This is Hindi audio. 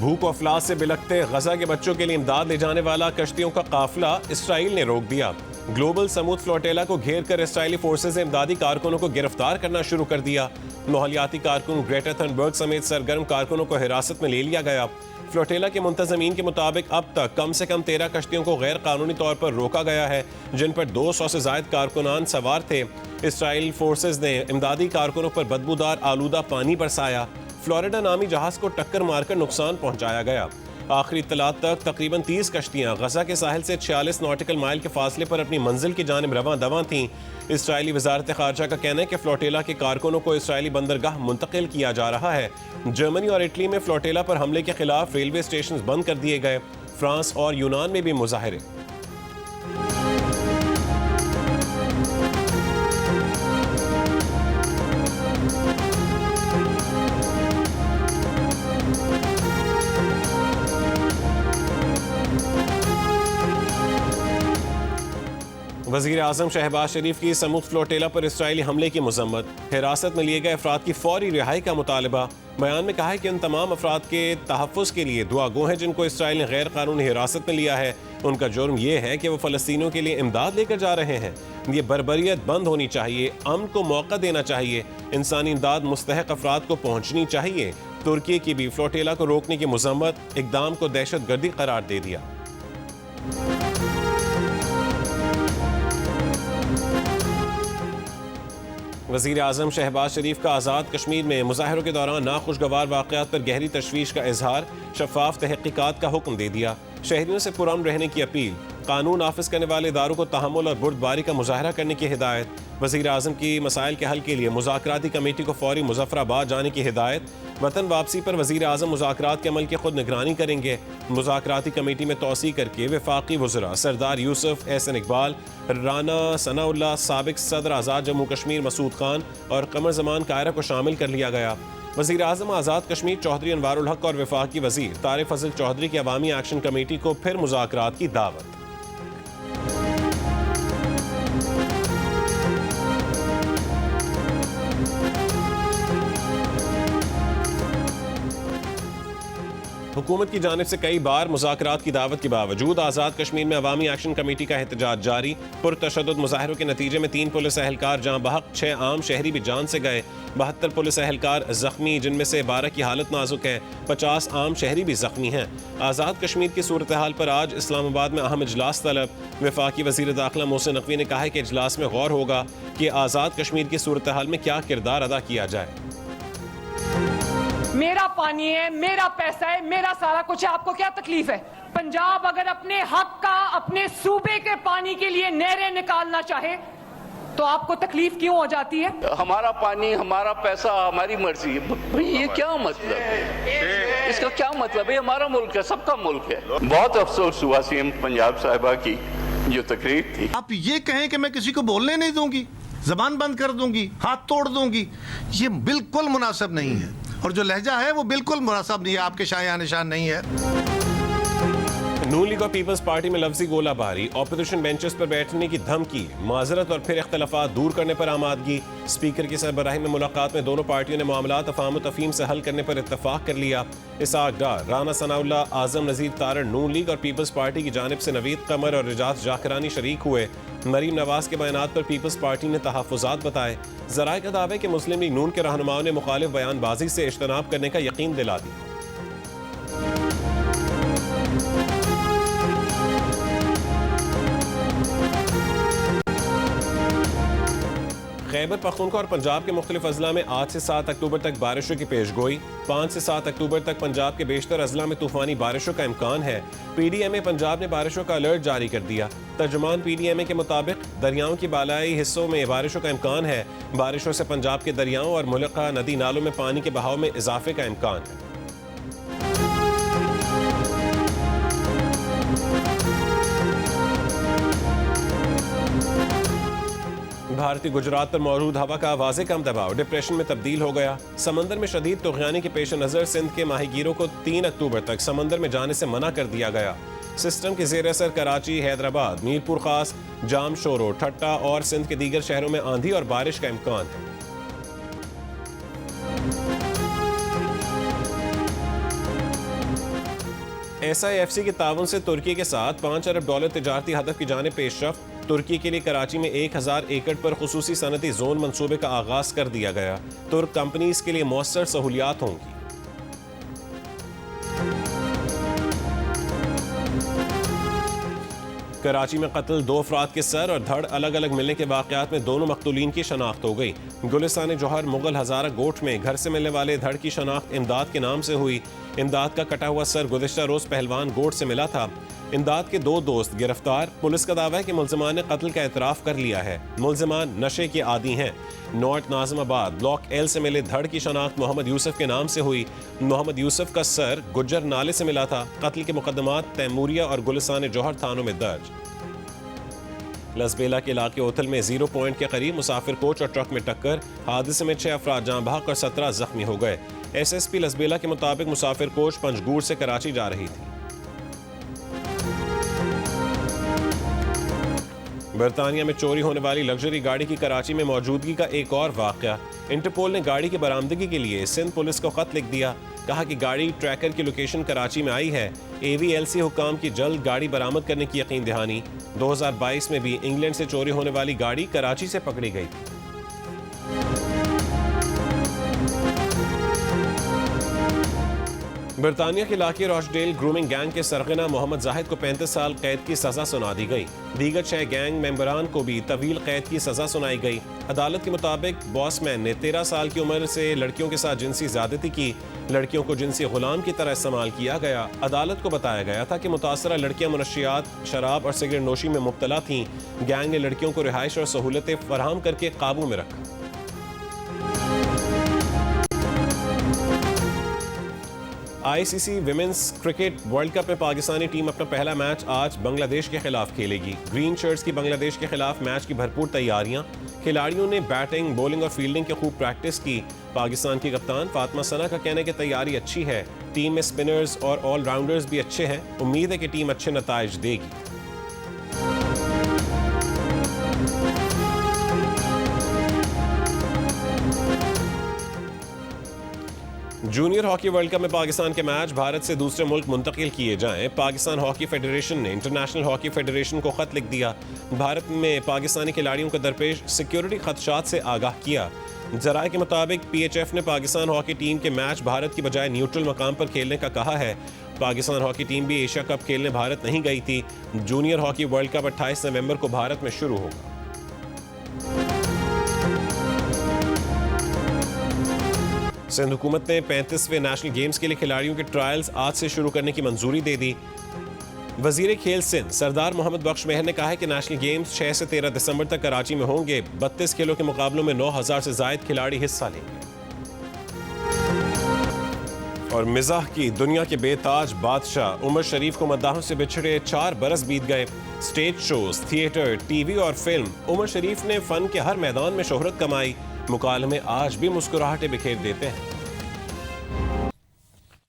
भूख और अफलास से बिलखते गजा के बच्चों के लिए इमदाद ले जाने वाला कश्तियों का काफिला इसराइल ने रोक दिया। ग्लोबल समूद फ्लोटेला को घेर कर इसराइली फोर्सेज ने इमदादी कारकुनों को गिरफ्तार करना शुरू कर दिया। माहौलियाती कारकुन ग्रेटा थनबर्ग समेत सरगर्म कारकुनों को हिरासत में ले लिया गया। फ्लोटेला के मुंतजमीन के मुताबिक अब तक कम से कम 13 कश्तियों को गैर कानूनी तौर पर रोका गया है, जिन पर 200 से जायद कारकुनान सवार थे। इसराइल फोर्सेज ने इमदादी कारकुनों पर बदबूदार आलूदा पानी बरसाया। फ्लोरिडा नामी जहाज को टक्कर मारकर नुकसान पहुंचाया गया। आखिरी इत्तलात तक तकरीबन 30 कश्तियां गजा के साहिल से 46 नॉटिकल माइल के फासले पर अपनी मंजिल की जानिब रवां दवां थीं। इसराइली वजारत खारजा का कहना है कि फ्लोटेला के कारकुनों को इसराइली बंदरगाह मुंतकिल किया जा रहा है। जर्मनी और इटली में फ्लोटेला पर हमले के खिलाफ रेलवे स्टेशन बंद कर दिए गए। फ्रांस और यूनान में भी मुजाहरे। वज़ीर आज़म शहबाज शरीफ की समूद फ्लोटेला पर इसराइली हमले की मजम्मत। हिरासत में लिए गए अफराद की फौरी रिहाई का मुतालबा। बयान में कहा है कि उन तमाम अफराद के तहफ़्फ़ुज़ के लिए दुआ गो हैं जिनको इसराइल ने गैर कानूनी हिरासत में लिया है। उनका जुर्म यह है कि वो फ़लस्तीनियों के लिए इमदाद लेकर जा रहे हैं। ये बर्बरियत बंद होनी चाहिए। अमन को मौका देना चाहिए। इंसानी इमदाद मुस्तहक़ अफराद को पहुँचनी चाहिए। तुर्की की भी फ्लोटेला को रोकने की मजम्मत इक़दाम को दहशत गर्दी करार दे दिया। वज़ीर आज़म शहबाज शरीफ का आज़ाद कश्मीर में मुज़ाहरों के दौरान नाखुशगवार वाक़यात पर गहरी तशवीश का इजहार, शफ़ाफ तहक़ीक़ात का हुक्म दे दिया। शहरियों से पुरअमन रहने की अपील, कानून नाफिज करने वाले इदारों को तहम्मुल और बुर्दबारी का मुज़ाहरा करने की हिदायत। वज़ीर आज़म की मसाइल के हल के लिए मुज़ाकराती कमेटी को फौरी मुज़फ़्फ़राबाद जाने की हिदायत। वतन वापसी पर वज़ीर आज़म मुज़ाकरात के अमल की खुद निगरानी करेंगे। मुज़ाकराती कमेटी में तौसी करके वफ़ाक़ी वज़रा सरदार यूसुफ, एहसन इकबाल, राना सनाउल्लाह, साबिक़ सदर आज़ाद जम्मू कश्मीर मसूद खान और कमर ज़मान कायरा को शामिल कर लिया गया। वज़ीर आज़म आज़ाद कश्मीर चौधरी अनवारुल हक और वफ़ाक़ी वज़ीर तारिक फ़ज़ल चौधरी की अवामी एक्शन कमेटी को फिर मुज़ाकरात की दावत। हुकूमत की जानिब से कई बार मुज़ाकरात की दावत के बावजूद आज़ाद कश्मीर में अवामी एक्शन कमेटी का एहतजाज जारी। पुरतशद्दुद मुज़ाहरों के नतीजे में 3 पुलिस एहलकार जहाँ बहक, 6 आम शहरी भी जान से गए। 72 पुलिस एहलकार जख्मी, जिनमें से 12 की हालत नाजुक है। 50 आम शहरी भी जख्मी हैं। आज़ाद कश्मीर की सूरत हाल पर आज इस्लामाबाद में अहम इजलास तलब। वफाकी वज़ीर दाखिला मोहसिन नकवी ने कहा है कि इजलास में गौर होगा कि आज़ाद कश्मीर की सूरत हाल में क्या किरदार अदा किया जाए। मेरा पानी है, मेरा पैसा है, मेरा सारा कुछ है, आपको क्या तकलीफ है? पंजाब अगर अपने हक का, अपने सूबे के पानी के लिए नहरें निकालना चाहे तो आपको तकलीफ क्यों हो जाती है? हमारा पानी, हमारा पैसा, हमारी मर्जी है। भाई ये क्या मतलब है? इसका क्या मतलब है? हमारा मुल्क है, सबका मुल्क है। बहुत अफसोस हुआ सीएम पंजाब साहिबा की जो तकरीर थी। आप ये कहें कि मैं किसी को बोलने नहीं दूंगी, जबान बंद कर दूंगी, हाथ तोड़ दूंगी, ये बिल्कुल मुनासिब नहीं है। और जो लहजा है वो बिल्कुल मुनासिब नहीं है, आपके शाया निशान नहीं है। नून लीग और पीपल्स पार्टी में लफ्जी गोलाबारी, ऑपोजिशन बेंचेस पर बैठने की धमकी, माजरत और फिर इख्तलाफात दूर करने पर आमादगी। स्पीकर की सरबराही में मुलाकात में दोनों पार्टियों ने मामलात अफाम व तफहीम से हल करने पर इत्तफाक कर लिया। इसाक डार, राना सनाउल्लाह, आजम नज़ीर तारड़ नून लीग और पीपल्स पार्टी की जानिब से नवीद कमर और रिजात जाकरानी शरीक हुए। मरीम नवाज के बयानात पर पीपल्स पार्टी ने तहफ़्फ़ुज़ात बताए। ज़राए का दावा है कि मुस्लिम लीग नून के रहनुमाओं ने मुखालिफ बयानबाजी से इज्तनाब करने का यकीन दिला दिया। खैबर पख्तूनख्वा और पंजाब के मुख्तलिफ अजला में आज से 7 अक्टूबर तक बारिशों की पेशगोई। 5 से 7 अक्टूबर तक पंजाब के बेशतर अजला में तूफानी बारिशों का इम्कान है। PDMA पंजाब ने बारिशों का अलर्ट जारी कर दिया। तर्जुमान PDMA के मुताबिक दरियाओं की बालाई हिस्सों में बारिशों का इम्कान है। बारिशों से पंजाब के दरियाओं और मुल्का नदी नालों में पानी के बहाव में इजाफे का इम्कान है। भारतीय गुजरात पर मौजूद हवा का वाज़े कम दबाव डिप्रेशन में तब्दील हो गया। समंदर में शदीद तुग़यानी के पेश नज़र सिंध के माहीगीरों को 3 अक्टूबर तक समंदर में जाने से मना कर दिया गया। सिस्टम के ज़ेर असर कराची, हैदराबाद, मीरपुर खास, जाम शोरो, ठट्टा और सिंध के दीगर शहरों में आंधी और बारिश का इम्कान है। SIFC के ताउन से तुर्की के साथ $5 अरब तिजारती हदफ की जानिब पेशरफ्त। तुर्की के लिए कराची में 1000 एकड़ पर खुसूसी सनती जोन मंसूबे का आगाज कर दिया गया। तुर्क कंपनीज के लिए मौसर सहूलियात होंगी। कराची में कत्ल 2 अफराद के सर और धड़ अलग अलग मिलने के वाकयात में दोनों मकतूलीन की शनाख्त हो गई। गुलिस्तान जौहर मुगल हजारा गोट में घर से मिलने वाले धड़ की शनाख्त इमदाद के नाम से हुई। इमदाद का कटा हुआ सर गुज़िश्ता रोज पहलवान गोट से मिला था। इमदाद के 2 दोस्त गिरफ्तार। पुलिस का दावा है कि मुल्ज़िमान ने कत्ल का एतराफ़ कर लिया है। मुल्ज़िमान नशे के आदी हैं। नॉर्थ नाज़िमाबाद ब्लॉक L से मिले धड़ की शनाख्त मोहम्मद यूसुफ के नाम से हुई। मोहम्मद यूसुफ का सर गुज्जर नाले से मिला था। कत्ल के मुकदमात तैमूरिया और गुलिस्तान जौहर थानों में दर्ज। लसबेला के इलाके ओथल में 0 पॉइंट के करीब मुसाफिर कोच और ट्रक में टक्कर। हादसे में 6 अफराद जाँ बहक और 17 जख्मी हो गए। SSP लसबेला के मुताबिक मुसाफिर कोच पंजगूर से कराची जा रही थी। बरतानिया में चोरी होने वाली लग्जरी गाड़ी की कराची में मौजूदगी का एक और वाकया। इंटरपोल ने गाड़ी की बरामदगी के लिए सिंध पुलिस को खत लिख दिया। कहा कि गाड़ी ट्रैकर की लोकेशन कराची में आई है। AVLC हुकाम की जल्द गाड़ी बरामद करने की यकीन दहानी। 2022 में भी इंग्लैंड से चोरी होने वाली गाड़ी कराची से पकड़ी गई थी। बरतानिया के इलाके रॉचडेल ग्रूमिंग गैंग के सरगना मोहम्मद जाहिद को 35 साल कैद की सजा सुना दी गई। दीगर 6 गैंग मेंबरान को भी तवील कैद की सजा सुनाई गई। अदालत के मुताबिक बॉसमैन ने 13 साल की उम्र से लड़कियों के साथ जिनसी ज्यादती की। लड़कियों को जिनसी गुलाम की तरह इस्तेमाल किया गया। अदालत को बताया गया था कि मुतासरा लड़कियां मुनशियात, शराब और सिगरेट नोशी में मुब्तला थीं। गैंग ने लड़कियों को रिहाइश और सहूलतें फराहम करके काबू में रखा। ICC women's cricket world cup में पाकिस्तानी टीम अपना पहला मैच आज बांग्लादेश के खिलाफ खेलेगी। ग्रीन शर्ट्स की बांग्लादेश के खिलाफ मैच की भरपूर तैयारियां। खिलाड़ियों ने बैटिंग, बॉलिंग और फील्डिंग की खूब प्रैक्टिस की। पाकिस्तान की कप्तान फातिमा सना का कहना है कि तैयारी अच्छी है। टीम में स्पिनर्स और ऑलराउंडर्स भी अच्छे हैं। उम्मीद है कि टीम अच्छे नताइज देगी। जूनियर हॉकी वर्ल्ड कप में पाकिस्तान के मैच भारत से दूसरे मुल्क मुंतकिल किए जाएं। पाकिस्तान हॉकी फेडरेशन ने इंटरनेशनल हॉकी फेडरेशन को खत लिख दिया। भारत में पाकिस्तानी खिलाड़ियों को दरपेश सिक्योरिटी खदशात से आगाह किया। जराये के मुताबिक PHF ने पाकिस्तान हॉकी टीम के मैच भारत की बजाय न्यूट्रल मकाम पर खेलने का कहा है। पाकिस्तान हॉकी टीम भी एशिया कप खेलने भारत नहीं गई थी। जूनियर हॉकी वर्ल्ड कप 28 नवंबर को भारत में शुरू होगा। सिंध हुकूमत ने 35वें नेशनल गेम्स के लिए खिलाड़ियों के ट्रायल्स आज से शुरू करने की मंजूरी दे दी। वजीर खेल सिंध सरदार मोहम्मद बख्श मेहर ने कहा है कि नेशनल गेम्स 6 से 13 दिसंबर तक कराची में होंगे। 32 खेलों के मुकाबलों में 9000 से जायद खिलाड़ी हिस्सा लेंगे। और मिजाह की दुनिया के बेताज बादशाह उमर शरीफ को मद्दाहों से बिछड़े 4 बरस बीत गए। स्टेज शोज, थिएटर, TV और फिल्म, उमर शरीफ ने फन के हर मैदान में शोहरत कमाई। मुकालमे आज भी मुस्कुराहटें बिखेर देते हैं।